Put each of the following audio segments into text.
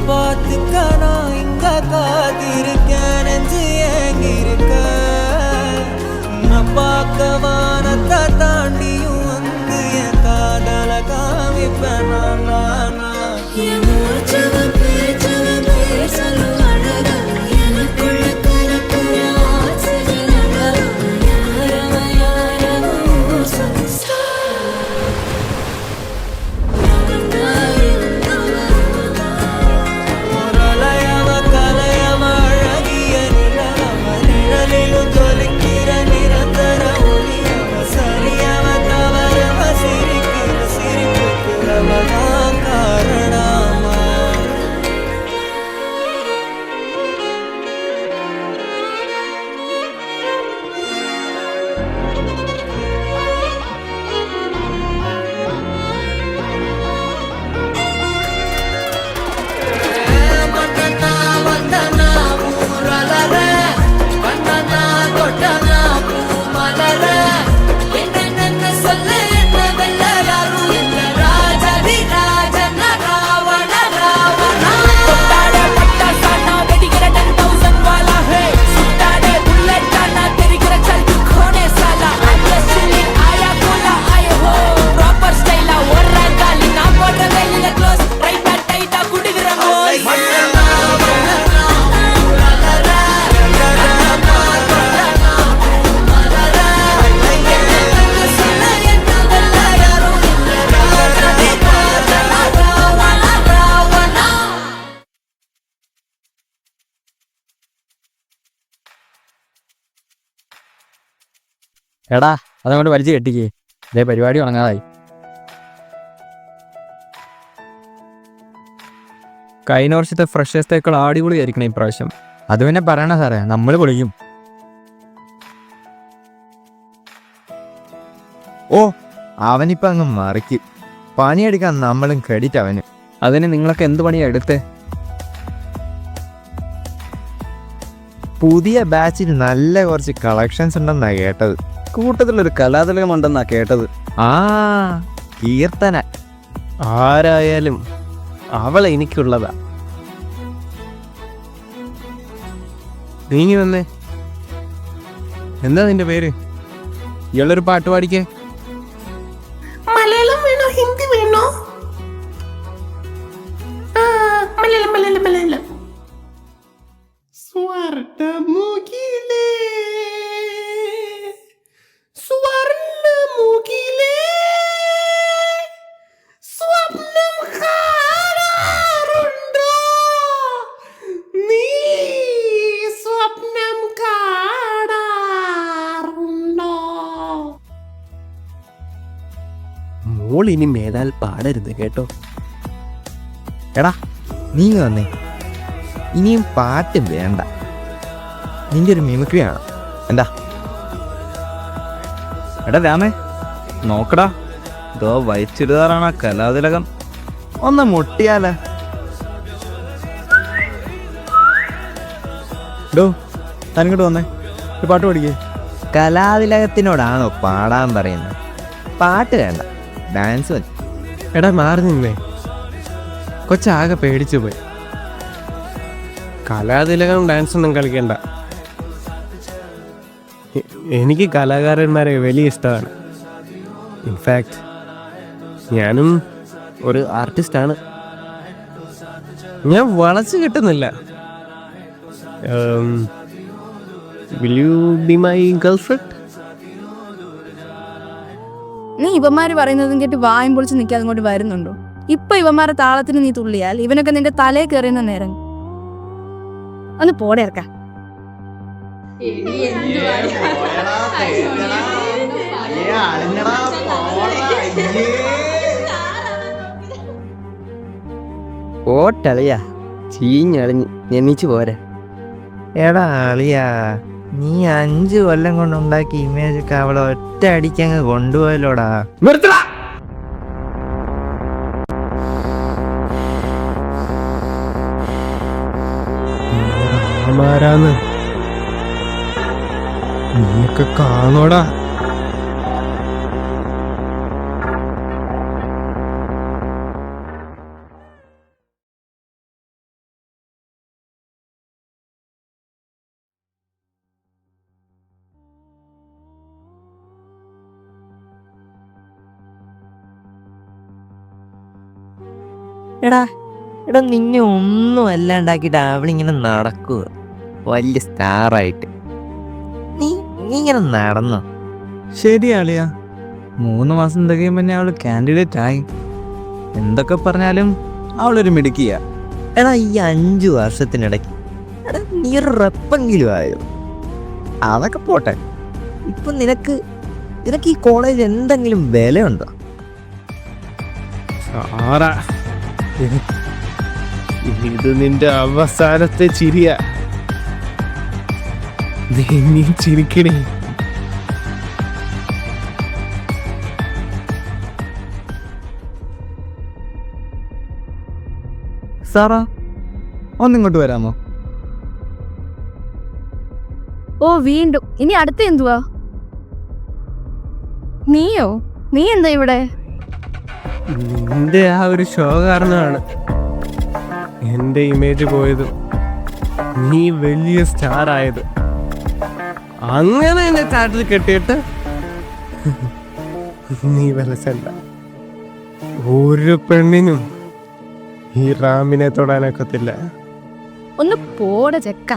பார்த்துக்க நான் இங்க காத்திருக்கேன் நெஞ்சு ஏங்கிருக்க நான் பார்க்க வானத்தை தாண்டியும் வந்து என் காதல காமிப்பேன் நான் എടാ അതങ്ങോട്ട് വലിച്ചു കെട്ടിക്കേ, ഇതേ പരിപാടി ഉണങ്ങാതായി. കഴിഞ്ഞ വർഷത്തെ ഫ്രഷേഴ്സത്തേക്കാൾ അടിപൊളിയായിരിക്കണം ഇപ്രാവശ്യം. അത് പിന്നെ പറയണ സാറേ, നമ്മൾ പൊളിക്കും. ഓ അവനിപ്പം അങ്ങ് മറിക്കും. പണിയെടുക്കാൻ നമ്മളും ക്രെഡിറ്റ് അവന്. അതിന് നിങ്ങളൊക്കെ എന്ത് പണിയാ എടുത്തേ? പുതിയ ബാച്ചിൽ നല്ല കുറച്ച് കളക്ഷൻസ് ഉണ്ടെന്നാ കേട്ടത്. കൂട്ടത്തിലൊരു കലാതിലകമുണ്ടെന്നാ കേട്ടത്. ആ കീർത്തന ആരായാലും അവളെ എനിക്കുള്ളതാ. നീങ്ങി വന്നേ. എന്താ നിന്റെ പേര്? ഇയാളൊരു പാട്ട് പാടിക്കേ. മലയാളം വേണോ ഹിന്ദി വേണോ? മലയാളം. സ്വർണ്ണമുഖിലേ സ്വർണ്ണമുഖിലേ സ്വപ്നം കാണാറുണ്ടോ നീ? സ്വപ്നം കാണാറുണ്ടോ? മോൾ ഇനി മേലാൽ പാടരുത് കേട്ടോ. എടാ നീ വന്നേ. ഇനിയും പാട്ട് വേണ്ട, നിന്റെ ഒരു മിമിക്രി ആണ്. എന്താ? എടാ രാമേ നോക്കടാ, ഇതോ വൈച്ചിരുതാറാണ് കലാതിലകം. ഒന്ന് മുട്ടിയാല. ഡോ തനിങ്ങോട്ട് വന്നേ, ഒരു പാട്ട് പാടിക്കേ. കലാതിലകത്തിനോടാണോ പാടാൻ പറയുന്നത്? പാട്ട് വേണ്ട, ഡാൻസ് മതി. എടാ മാറി നിന്നേ, കൊച്ചാകെ പേടിച്ചു പോയി. കലാതിലകം ഡാൻസ് ഒന്നും കളിക്കണ്ട. എനിക്ക് കലാകാരന്മാരെ വലിയ ഇഷ്ടമാണ്. ഇൻഫാക്ട് ഞാനും ഒരു ആർട്ടിസ്റ്റാണ്. ഞാൻ വളച്ച് കിട്ടുന്നില്ല. Will you be my girlfriend? നീ ഇവന്മാര് പറയുന്നതും കേട്ട് വായും പൊളിച്ച് നിൽക്കാതെ അങ്ങോട്ട് വരുന്നുണ്ടോ? ഇപ്പൊ ഇവന്മാരുടെ താളത്തിന് നീ തുള്ളിയാൽ ഇവനൊക്കെ നിന്റെ തലേ കയറിയുന്ന നേരം. ഒന്ന് പോടെ ഇറക്കാം. ഓട്ടളിയാ ചീഞ്ഞളിഞ്ഞ് എണീച്ചു പോരെ. എടാ അളിയാ, നീ 5 കൊല്ലം കൊണ്ടുണ്ടാക്കിയ ഇമേജ് ഒക്കെ അവളെ ഒറ്റ അടിക്കങ്ങ് കൊണ്ടുപോയല്ലോടാ. നീയൊക്കെ കാണോടാ. എടാ എടാ നിന്നെ ഒന്നും അല്ലാണ്ടാക്കിയിട്ട് അവളിങ്ങനെ നടക്കുക വലിയ സ്റ്റാറായിട്ട്. നീ നീ ഇങ്ങനെ നടന്നോ? ശരിയാളിയാ, 3 മാസം തികയും പിന്നെ അവള് കാൻഡിഡേറ്റ് ആയി. എന്തൊക്കെ പറഞ്ഞാലും അവളൊരു മിടുക്കിയ. എടാ ഈ 5 വർഷത്തിനിടയ്ക്ക് എടാ നീ ഒരു റെപ്പെങ്കിലും ആയോ? അതൊക്കെ പോട്ടെ, ഇപ്പൊ നിനക്ക് ഈ കോളേജ് എന്തെങ്കിലും വിലയുണ്ടോ? സാറാ, ഇത് നിന്റെ അവസാനത്തെ ചിരിയാ. നീ ചിരിക്കണേ. സാറാ, ഒന്നിങ്ങോട്ട് വരാമോ? ഓ വീണ്ടും. ഇനി അടുത്ത എന്തുവാ? നീയോ? നീ എന്താ ഇവിടെ? നിന്റെ ആ ഒരു ഷോ കാരണമാണ് എന്റെ ഇമേജ് പോയത്, നീ വലിയ സ്റ്റാർ ആയത്. അങ്ങനെ എന്നെ ചാട്ടിൽ കെട്ടിയിട്ട് നീ വിലസണ്ട. ഒരു പെണ്ണിനും ഈ റാമിനെ തൊടാനൊക്കത്തില്ല. ഒന്ന് പോടെ ചെക്ക.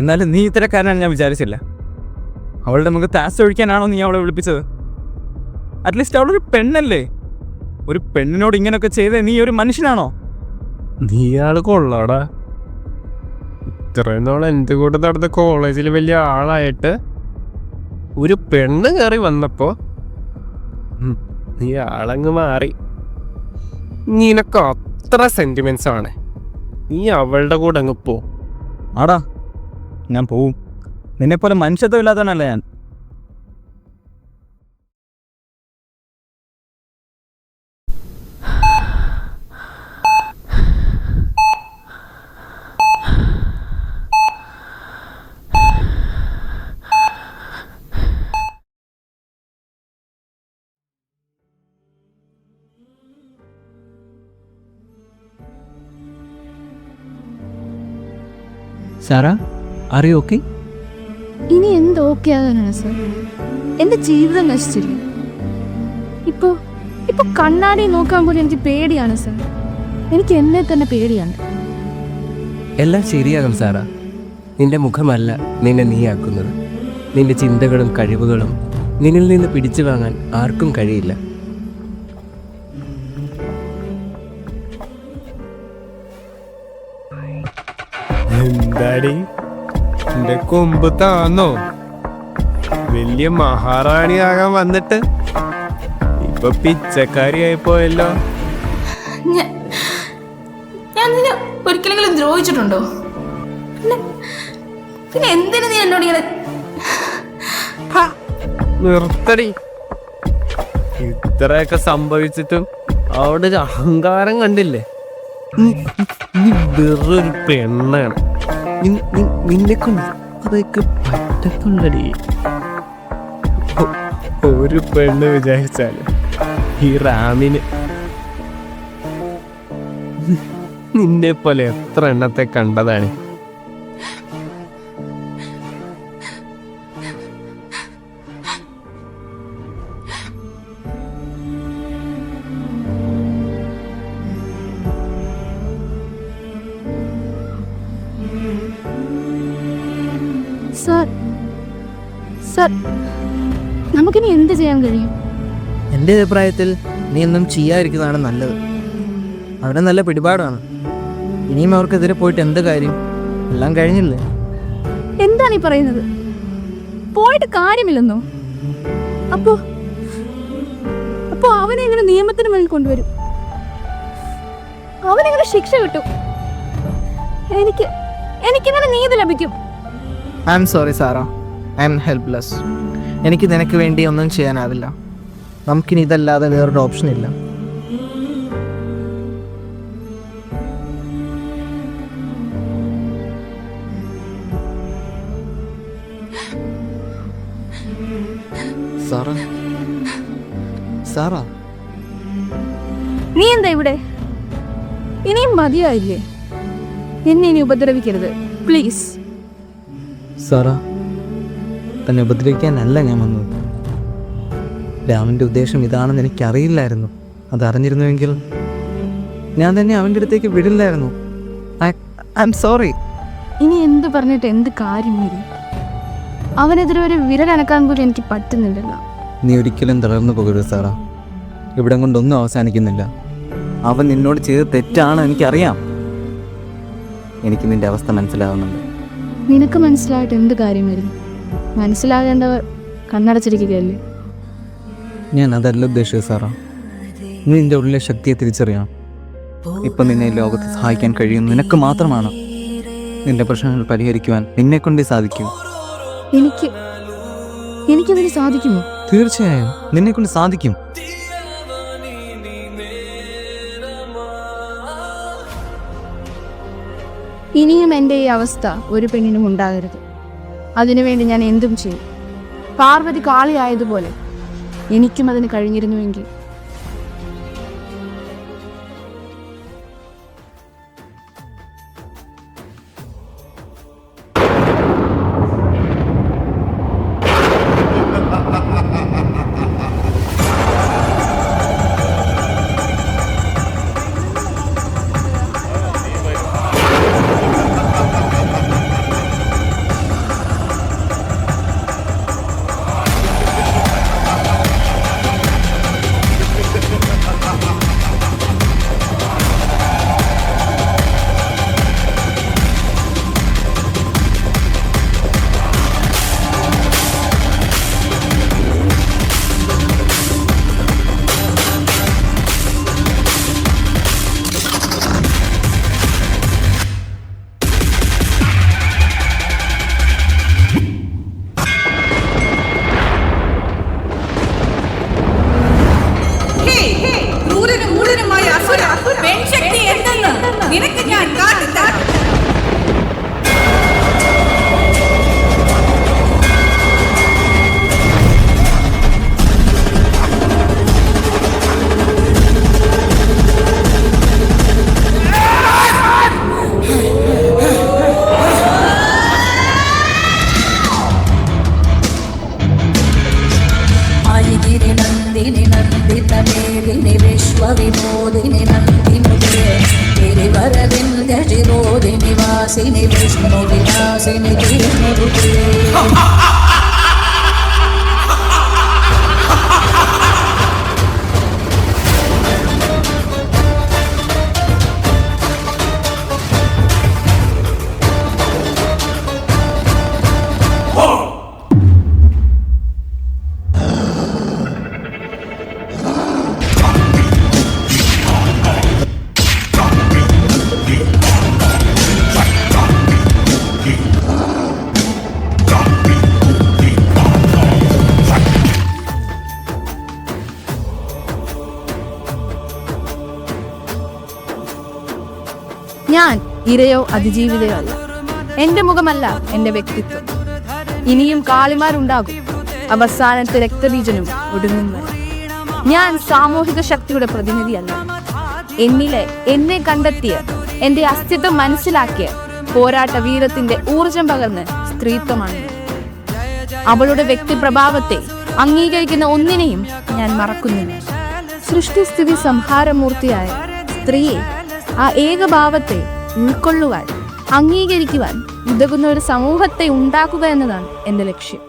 എന്നാലും നീ ഇത്തരക്കാരനാണ് ഞാൻ വിചാരിച്ചില്ല. അവളുടെ മുഖത്ത് താസ് ഒഴിക്കാനാണോ നീ അവളെ വിളിപ്പിച്ചത്? അറ്റ്ലീസ്റ്റ് അവളൊരു പെണ്ണല്ലേ? ഒരു പെണ്ണിനോട് ഇങ്ങനെയൊക്കെ ചെയ്തേ നീ ഒരു മനുഷ്യനാണോ? നീയാള് കൊള്ളാടാ. ഇത്രയും നാളെ എൻ്റെ കൂടെ നടന്ന കോളേജിൽ വലിയ ആളായിട്ട് ഒരു പെണ്ണ് കയറി വന്നപ്പോ നീ ആളങ്ങ് മാറി. നിനക്ക് അത്ര സെന്റിമെന്റ്സ് ആണ്. നീ അവളുടെ കൂടെ അങ്ങ് പോ. ആടാ, ഞാൻ പോവും. നിന്നെപ്പോലെ മനുഷ്യത്വം ഇല്ലാത്തവനല്ല ഞാൻ. Sara, are you okay? ഇനി എന്ത് ഓക്കെ ആകാനാണ് സർ? എന്റെ ജീവിതം നശിച്ചില്ല. ഇപ്പൊ കണ്ണാടി നോക്കാൻ പോലും എനിക്ക് പേടിയാണ് സർ. എനിക്ക് എന്നെ തന്നെ പേടിയാണ്. എല്ലാം ശരിയാകും സാറാ. നിന്റെ മുഖമല്ല നിന്നെ നീയാക്കുന്നത്. നിന്റെ ചിന്തകളും കഴിവുകളും നിന്നിൽ നിന്ന് പിടിച്ചു വാങ്ങാൻ ആർക്കും കഴിയില്ല. എന്താടി എന്റെ കൊമ്പ് താന്നോ? വലിയ മഹാറാണിയാകാൻ വന്നിട്ട് ഇപ്പൊ പിച്ചക്കാരിയായി പോയല്ലോ. ഞാൻ നിന്നെ ഒരിക്കലെങ്കിലും ദ്രോഹിച്ചിട്ടുണ്ടോ? പിന്നെ എന്തിനു നീ എന്നോട് ഇങ്ങനെ? നിർത്തടി. ഇത്രയൊക്കെ സംഭവിച്ചിട്ടും അവിടെ ഒരു അഹങ്കാരം കണ്ടില്ലേ? നീ വെറൊരു പെണ്ണാണ്. നിന്നെ കൊണ്ട് അതൊക്കെ പറ്റത്തുള്ളടി. ഒരു പെണ്ണ് വിചാരിച്ചാല് ഈ റാമിന് നിന്നെ പോലെ എത്ര എണ്ണത്തെ കണ്ടതാണ്. സർ, നമുക്കിനി എന്ത് ചെയ്യാൻ കഴിയും? എൻ്റെ അഭിപ്രായത്തിൽ നീ ഒന്നും ചെയ്യാതിരിക്കുന്നതാണ് നല്ലത്. അവരെ നല്ല പിടിപാടാണ്. ഇനിയും അവർക്കെതിരെ പോയിട്ട് എന്ത് കാര്യം? എല്ലാം കഴിഞ്ഞില്ലേ? എന്താണ് ഈ പറയുന്നത്? പോയിട്ട് കാര്യമില്ലെന്നോ? അപ്പോ അവനെങ്ങനെ നിയമത്തിന് മുന്നിൽ കൊണ്ടുവരും? അവനെങ്ങനെ ശിക്ഷ കിട്ടും? എനിക്കെങ്ങനെ നീതി ലഭിക്കും? I am sorry Sara, I am helpless. എനിക്ക് നിനക്ക് വേണ്ടി ഒന്നും ചെയ്യാനാവില്ല. നമുക്കിനി ഇതല്ലാതെ വേറൊരു ഓപ്ഷൻ ഇല്ല. സാറാ, നീ എന്താ ഇവിടെ? ഇനിയും മതിയായില്ലേ? എന്നെ ഇനി ഉപദ്രവിക്കരുത് പ്ലീസ്. സാറാ, തന്നെ ഉപദ്രവിക്കാനല്ല ഞാൻ വന്നത്. രാമൻ്റെ ഉദ്ദേശം ഇതാണെന്ന് എനിക്കറിയില്ലായിരുന്നു. അതറിഞ്ഞിരുന്നുവെങ്കിൽ ഞാൻ തന്നെ അവൻ്റെ അടുത്തേക്ക് വിടില്ലായിരുന്നു. I am sorry. ഇനി എന്ത് പറഞ്ഞിട്ട് എന്ത് കാര്യം വരും? അവനെതിരെ ഒരു വിരലനക്കാൻ പോലും എനിക്ക് പറ്റുന്നില്ലല്ലോ. നീ ഒരിക്കലും തളർന്നു പോകരുത് സാറാ. ഇവിടം കൊണ്ടൊന്നും അവസാനിക്കുന്നില്ല. അവൻ നിന്നോട് ചെയ്ത് തെറ്റാണ്, എനിക്കറിയാം. എനിക്ക് നിന്റെ അവസ്ഥ മനസ്സിലാവുന്നുണ്ട്. നിനക്ക് മനസ്സിലായിട്ട് എന്ത് കാര്യം വരും? മനസ്സിലാകേണ്ടവർ കണ്ണടച്ചിരിക്കുകയല്ലേ. ഞാൻ അതല്ല ഉദ്ദേശിച്ചത് സാറാ. നീ നിന്റെ ഉള്ളിലെ ശക്തിയെ തിരിച്ചറിയണം. ഇപ്പം നിന്നെ ലോകത്ത് സഹായിക്കാൻ കഴിയുന്ന നിനക്ക് മാത്രമാണ്. നിന്റെ പ്രശ്നങ്ങൾ പരിഹരിക്കുവാൻ നിന്നെക്കൊണ്ടേ സാധിക്കും. എനിക്കതിന് സാധിക്കുമോ? തീർച്ചയായും നിന്നെക്കൊണ്ട് സാധിക്കും. ഇനിയും എൻ്റെ ഈ അവസ്ഥ ഒരു പെണ്ണിനും ഉണ്ടാകരുത്. അതിനുവേണ്ടി ഞാൻ എന്തും ചെയ്യും. പാർവതി കാളിയായതുപോലെ എനിക്കും അതിന് കഴിഞ്ഞിരുന്നുവെങ്കിൽ. നിനക്ക് ഞാൻ കാട്ടിത്തരാം. आयिगिरि नन्दिनि नन्दित मेदिनि विश्वविनोदिनि नन्दिमुखे गिरिवरविन्द्य शिरोदिनि वासिनि विष्णुविलासिनि विष्णुरुते ഞാൻ ഇരയോ അതിജീവിതയോ അല്ല. എൻ്റെ മുഖമല്ല എൻ്റെ വ്യക്തിത്വം. ഇനിയും കാളിമാരുണ്ടാകും. അവസാനത്തെ രക്തബീജനും ഒടുങ്ങും വരെ. ഞാൻ സാമൂഹിക ശക്തിയുടെ പ്രതിനിധിയല്ല. എന്നെ കണ്ടെത്തിയ, എൻ്റെ അസ്തിത്വം മനസ്സിലാക്കിയ പോരാട്ട വീരത്തിന്റെ ഊർജം പകർന്ന് സ്ത്രീത്വമാണ്. അവളുടെ വ്യക്തിപ്രഭാവത്തെ അംഗീകരിക്കുന്ന ഒന്നിനെയും ഞാൻ മറക്കുന്നില്ല. സൃഷ്ടിസ്ഥിതി സംഹാരമൂർത്തിയായ സ്ത്രീയെ, ആ ഏകഭാവത്തെ ഉൾക്കൊള്ളുവാൻ, അംഗീകരിക്കുവാൻ ഉതകുന്ന ഒരു സമൂഹത്തെ ഉണ്ടാക്കുക എന്നതാണ് എൻ്റെ ലക്ഷ്യം.